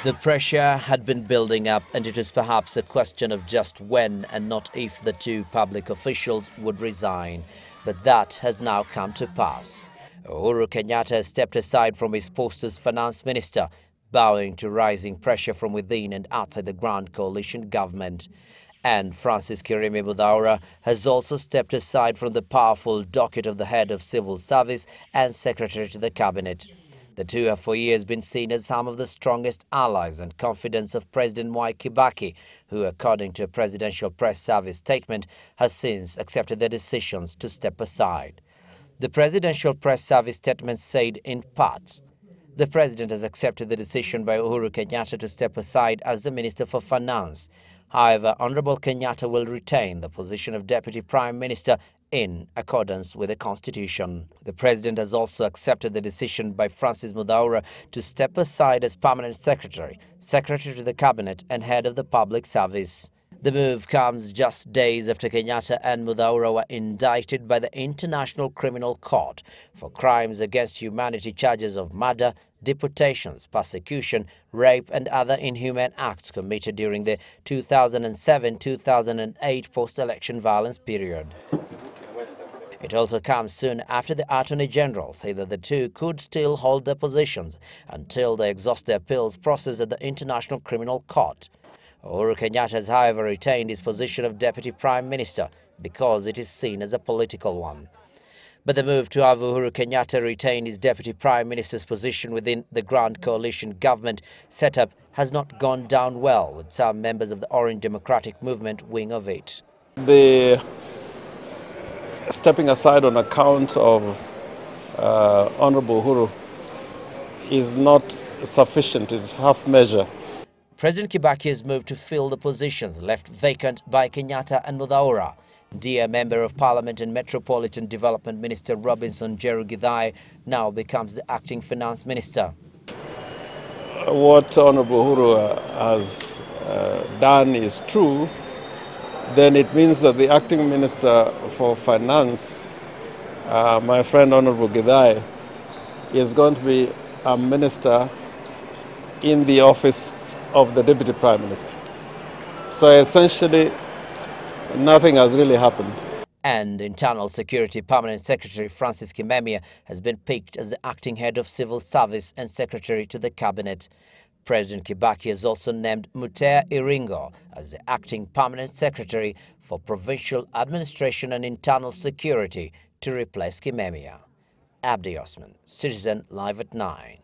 The pressure had been building up, and it is perhaps a question of just when and not if the two public officials would resign. But that has now come to pass. Uhuru Kenyatta has stepped aside from his post as finance minister, bowing to rising pressure from within and outside the Grand Coalition government. And Kimemia Muthaura has also stepped aside from the powerful docket of the head of civil service and secretary to the cabinet. The two have for years been seen as some of the strongest allies and confidants of President Kibaki, who, according to a presidential press service statement, has since accepted their decisions to step aside. The presidential press service statement said in part, "The president has accepted the decision by Uhuru Kenyatta to step aside as the Minister for Finance. However, Honorable Kenyatta will retain the position of Deputy Prime Minister in accordance with the Constitution." The president has also accepted the decision by Muthaura to step aside as Permanent Secretary, Secretary to the Cabinet and Head of the Public Service. The move comes just days after Kenyatta and Muthaura were indicted by the International Criminal Court for crimes against humanity, charges of murder, deportations, persecution, rape and other inhumane acts committed during the 2007-2008 post-election violence period. It also comes soon after the Attorney General said that the two could still hold their positions until they exhaust their appeals process at the International Criminal Court. Uhuru Kenyatta has, however, retained his position of Deputy Prime Minister because it is seen as a political one. But the move to have Uhuru Kenyatta retain his Deputy Prime Minister's position within the Grand Coalition government setup has not gone down well with some members of the Orange Democratic Movement wing of it. The stepping aside on account of Honorable Uhuru is not sufficient, is half measure. President Kibaki has moved to fill the positions left vacant by Kenyatta and Muthaura. Dear Member of Parliament and Metropolitan Development Minister Robinson Githae now becomes the acting finance minister. What Honorable Uhuru has done is true, then it means that the acting minister for finance, my friend Honorable Githae, is going to be a minister in the office of the Deputy Prime Minister. So essentially, nothing has really happened. And Internal Security Permanent Secretary Kimemia has been picked as the acting head of civil service and secretary to the cabinet. President Kibaki has also named Muthaura as the acting permanent secretary for provincial administration and internal security to replace Kimemia. Abdi Osman, Citizen Live at 9.